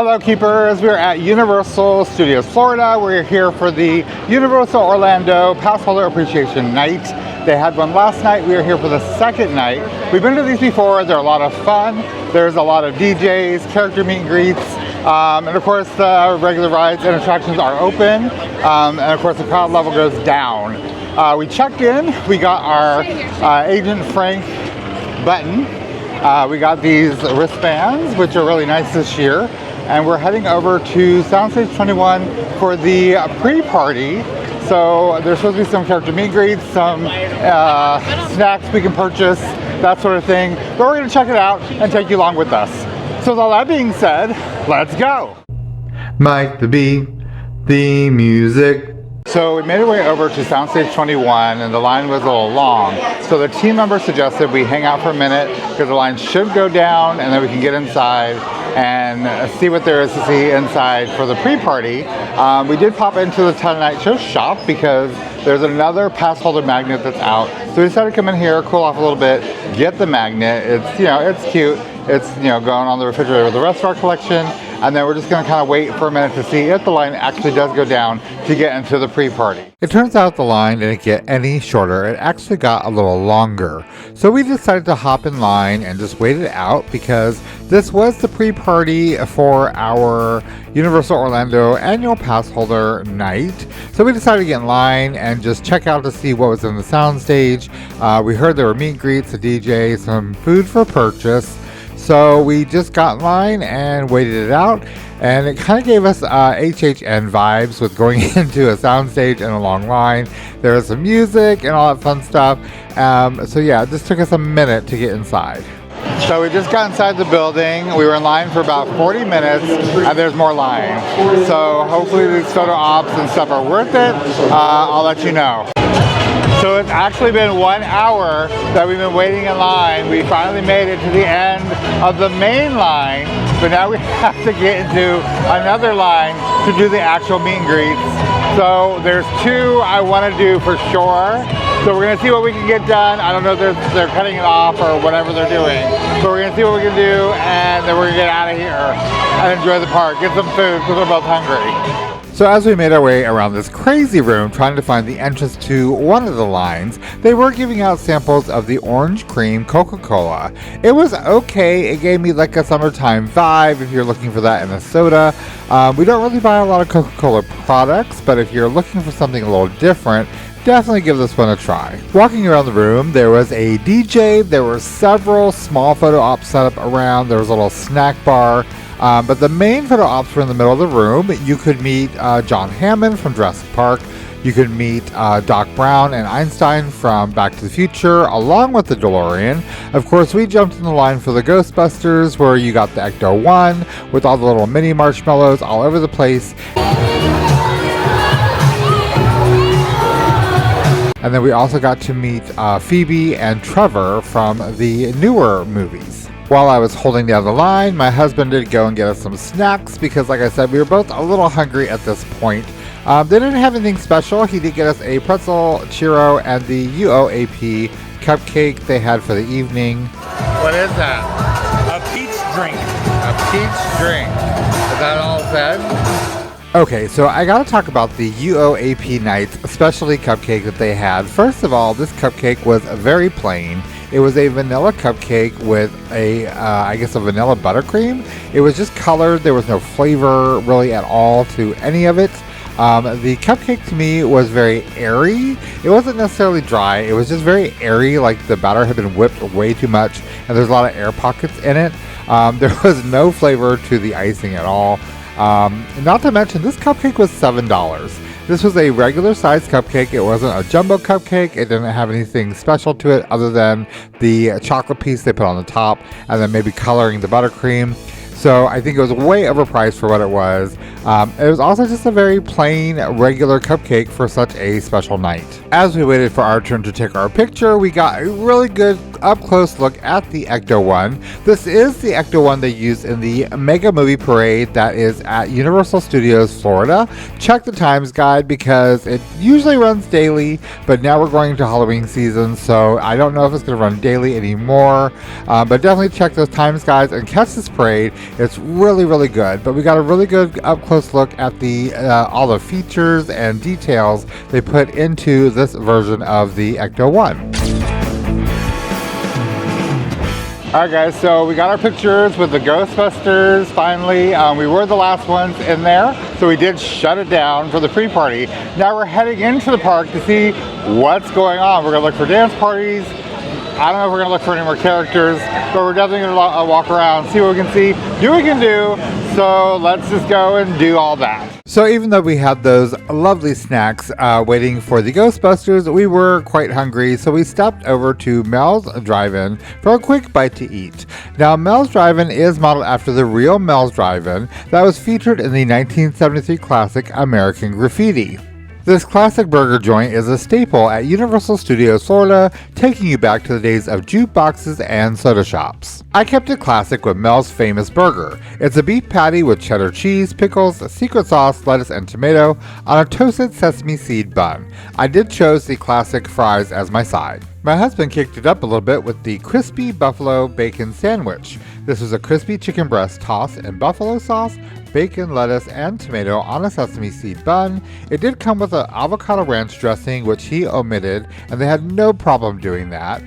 Hello Keepers, we're at Universal Studios Florida. We're here for the Universal Orlando Passholder Appreciation Night. They had one last night, we are here for the second night. We've been to these before, they're a lot of fun. There's a lot of DJs, character meet and greets, and of course the regular rides and attractions are open, and of course the crowd level goes down. We checked in, we got our Agent Frank button. We got these wristbands, which are really nice this year. And we're heading over to Soundstage 21 for the pre-party. So there's supposed to be some character meet and greets, some snacks we can purchase, that sort of thing. But we're gonna check it out and take you along with us. So with all that being said, let's go. Mike the B, the music. So we made our way over to Soundstage 21 and the line was a little long. So the team member suggested we hang out for a minute because the line should go down and then we can get inside and see what there is to see inside for the pre-party. We did pop into the Tonight Show shop because there's another pass holder magnet that's out. So we decided to come in here, cool off a little bit, get the magnet. It's, you know, it's cute. It's, you know, going on the refrigerator with the rest of our collection. And then we're just going to kind of wait for a minute to see if the line actually does go down to get into the pre-party. It turns out the line didn't get any shorter. It actually got a little longer. So we decided to hop in line and just wait it out because this was the pre-party for our Universal Orlando Annual Passholder night. So we decided to get in line and just check out to see what was in the soundstage. We heard there were meet and greets, a DJ, some food for purchase. So we just got in line and waited it out, and it kind of gave us HHN vibes with going into a soundstage and a long line. There was some music and all that fun stuff. So yeah, it just took us a minute to get inside. So we just got inside the building. We were in line for about 40 minutes, and there's more line. So hopefully these photo ops and stuff are worth it. I'll let you know. So it's actually been 1 hour that we've been waiting in line. We finally made it to the end of the main line, but now we have to get into another line to do the actual meet and greets. So there's two I want to do for sure. So we're going to see what we can get done. I don't know if they're cutting it off or whatever they're doing. But we're going to see what we can do, and then we're going to get out of here and enjoy the park, get some food because we're both hungry. So as we made our way around this crazy room trying to find the entrance to one of the lines, they were giving out samples of the orange cream Coca-Cola. It was okay. It gave me like a summertime vibe if you're looking for that in a soda. We don't really buy a lot of Coca-Cola products, but if you're looking for something a little different, definitely give this one a try. Walking around the room, there was a DJ, there were several small photo ops set up around, there was a little snack bar. But the main photo ops were in the middle of the room. You could meet John Hammond from Jurassic Park. You could meet Doc Brown and Einstein from Back to the Future, along with the DeLorean. Of course, we jumped in the line for the Ghostbusters, where you got the Ecto-1 with all the little mini marshmallows all over the place. And then we also got to meet Phoebe and Trevor from the newer movies. While I was holding down the line, my husband did go and get us some snacks because, like I said, we were both a little hungry at this point. They didn't have anything special. He did get us a pretzel churro and the UOAP cupcake they had for the evening. What is that? A peach drink. A peach drink. Is that all it said? Okay, so I gotta talk about the UOAP Nights specialty cupcake that they had. First of all, this cupcake was very plain. It was a vanilla cupcake with I guess a vanilla buttercream. It was just colored. There was no flavor really at all to any of it. The cupcake to me was very airy. It wasn't necessarily dry. It was just very airy, like the batter had been whipped way too much, and there's a lot of air pockets in it. There was no flavor to the icing at all. Not to mention, this cupcake was $7. This was a regular sized cupcake. It wasn't a jumbo cupcake. It didn't have anything special to it other than the chocolate piece they put on the top and then maybe coloring the buttercream. So I think it was way overpriced for what it was. It was also just a very plain, regular cupcake for such a special night. As we waited for our turn to take our picture, we got a really good up-close look at the Ecto one. This is the Ecto one they used in the Mega Movie Parade that is at Universal Studios Florida. Check the times guide because it usually runs daily, but now we're going into Halloween season, so I don't know if it's going to run daily anymore, but definitely check those times guides and catch this parade. It's really, really good, but we got a really good up-close look at the all the features and details they put into this version of the Ecto one. Alright guys, so we got our pictures with the Ghostbusters finally. We were the last ones in there, so we did shut it down for the pre-party. Now we're heading into the park to see what's going on. We're going to look for dance parties. I don't know if we're going to look for any more characters, but we're definitely going to walk around, see what we can see, do what we can do. So let's just go and do all that. So even though we had those lovely snacks waiting for the Ghostbusters, we were quite hungry, so we stopped over to Mel's Drive-In for a quick bite to eat. Now, Mel's Drive-In is modeled after the real Mel's Drive-In that was featured in the 1973 classic American Graffiti. This classic burger joint is a staple at Universal Studios Florida, taking you back to the days of jukeboxes and soda shops. I kept it classic with Mel's famous burger. It's a beef patty with cheddar cheese, pickles, secret sauce, lettuce, and tomato on a toasted sesame seed bun. I did choose the classic fries as my side. My husband kicked it up a little bit with the crispy buffalo bacon sandwich. This was a crispy chicken breast tossed in buffalo sauce, bacon, lettuce, and tomato on a sesame seed bun. It did come with an avocado ranch dressing, which he omitted, and they had no problem doing that.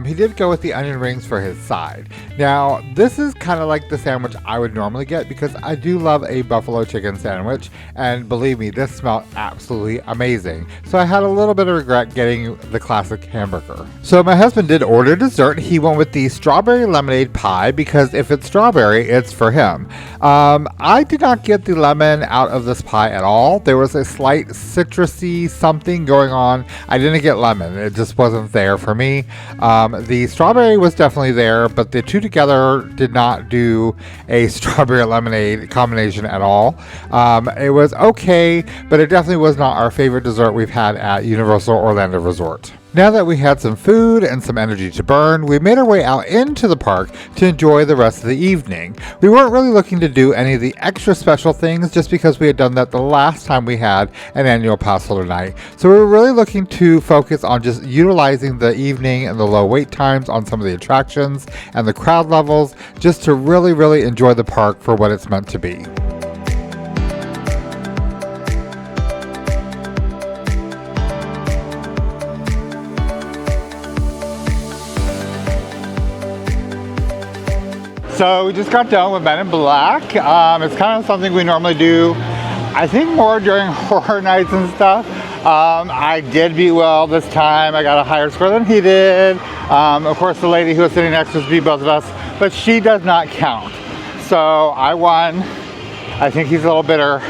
He did go with the onion rings for his side. Now, this is kind of like the sandwich I would normally get because I do love a buffalo chicken sandwich, and believe me, this smelled absolutely amazing. So I had a little bit of regret getting the classic hamburger. So my husband did order dessert. He went with the strawberry lemonade pie because if it's strawberry, it's for him. I did not get the lemon out of this pie at all. There was a slight citrusy something going on. I didn't get lemon. It just wasn't there for me. The strawberry was definitely there, but the two together did not do a strawberry lemonade combination at all. It was okay, but it definitely was not our favorite dessert we've had at Universal Orlando Resort. Now that we had some food and some energy to burn, we made our way out into the park to enjoy the rest of the evening. We weren't really looking to do any of the extra special things just because we had done that the last time we had an annual pass holder night. So we were really looking to focus on just utilizing the evening and the low wait times on some of the attractions and the crowd levels just to really, really enjoy the park for what it's meant to be. So we just got done with Men in Black. It's kind of something we normally do, I think, more during horror nights and stuff. I did beat Will this time. I got a higher score than he did. Of course, the lady who was sitting next to us beat both of us, but she does not count. So I won. I think he's a little bitter,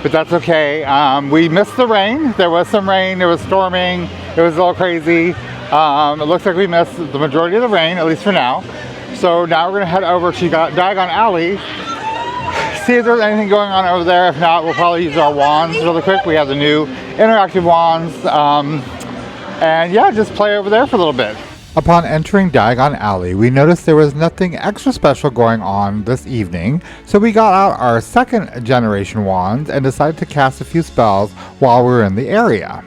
but that's okay. We missed the rain. There was some rain. There was storming. It was a little crazy. It looks like we missed the majority of the rain, at least for now. So now we're going to head over to Diagon Alley, see if there's anything going on over there. If not, we'll probably use our wands really quick. We have the new interactive wands. And yeah, just play over there for a little bit. Upon entering Diagon Alley, we noticed there was nothing extra special going on this evening, so we got out our second generation wands and decided to cast a few spells while we were in the area.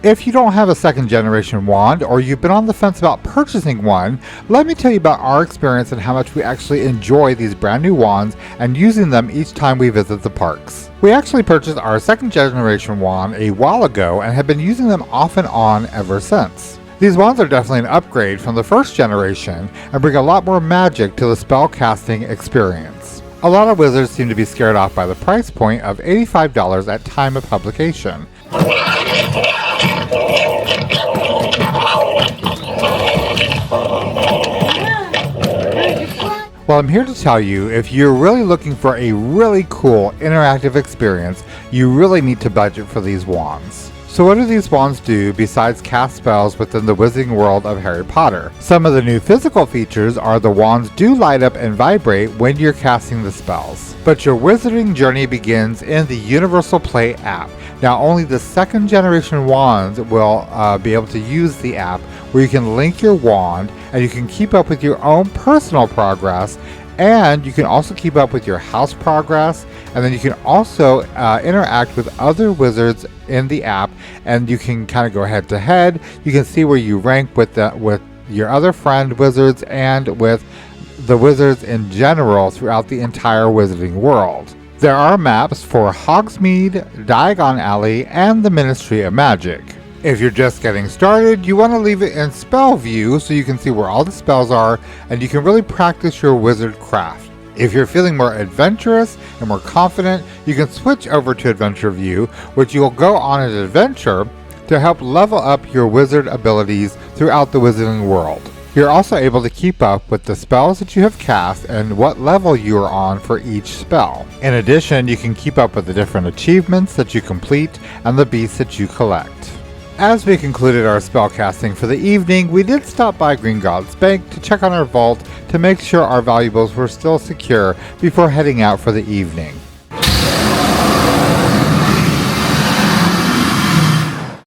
If you don't have a second generation wand or you've been on the fence about purchasing one, let me tell you about our experience and how much we actually enjoy these brand new wands and using them each time we visit the parks. We actually purchased our second generation wand a while ago and have been using them off and on ever since. These wands are definitely an upgrade from the first generation and bring a lot more magic to the spell casting experience. A lot of wizards seem to be scared off by the price point of $85 at time of publication. Well, I'm here to tell you, if you're really looking for a really cool interactive experience, you really need to budget for these wands. So what do these wands do besides cast spells within the wizarding world of Harry Potter? Some of the new physical features are the wands do light up and vibrate when you're casting the spells. But your wizarding journey begins in the Universal Play app. Now only the second generation wands will be able to use the app where you can link your wand and you can keep up with your own personal progress, and you can also keep up with your house progress, and then you can also interact with other wizards in the app, and you can kind of go head to head. You can see where you rank with your other friend wizards and with the wizards in general throughout the entire wizarding world. There are maps for Hogsmeade, Diagon Alley, and the Ministry of Magic. If you're just getting started, you want to leave it in spell view so you can see where all the spells are and you can really practice your wizard craft. If you're feeling more adventurous and more confident, you can switch over to adventure view, which you'll go on an adventure to help level up your wizard abilities throughout the wizarding world. You're also able to keep up with the spells that you have cast and what level you are on for each spell. In addition, you can keep up with the different achievements that you complete and the beasts that you collect. As we concluded our spellcasting for the evening, we did stop by Gringotts Bank to check on our vault to make sure our valuables were still secure before heading out for the evening.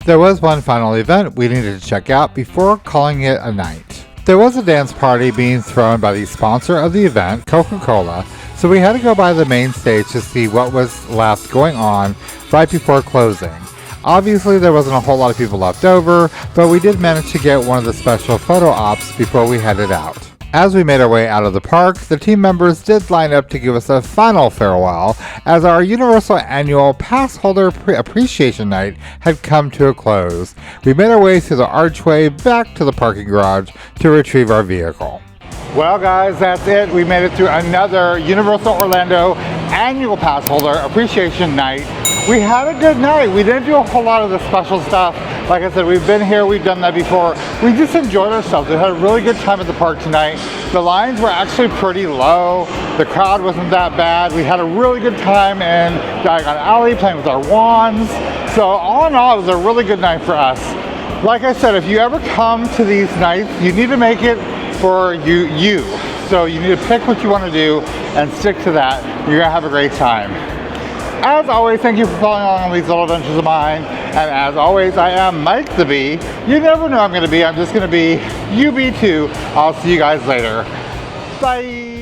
There was one final event we needed to check out before calling it a night. There was a dance party being thrown by the sponsor of the event, Coca-Cola, so we had to go by the main stage to see what was left going on right before closing. Obviously there wasn't a whole lot of people left over, but we did manage to get one of the special photo ops before we headed out. As we made our way out of the park, the team members did line up to give us a final farewell as our Universal Annual Passholder Appreciation Night had come to a close. We made our way through the archway back to the parking garage to retrieve our vehicle. Well guys, that's it. We made it through another Universal Orlando Annual Passholder Appreciation Night. We had a good night. We didn't do a whole lot of the special stuff. Like I said, we've been here, we've done that before. We just enjoyed ourselves. We had a really good time at the park tonight. The lines were actually pretty low. The crowd wasn't that bad. We had a really good time in Diagon Alley playing with our wands. So all in all, it was a really good night for us. Like I said, if you ever come to these nights, you need to make it for you. So you need to pick what you want to do and stick to that. You're gonna have a great time. As always, thank you for following along on these little adventures of mine. And as always, I am Mike the Bee. You never know I'm gonna be. I'm just gonna be UB2. I'll see you guys later. Bye.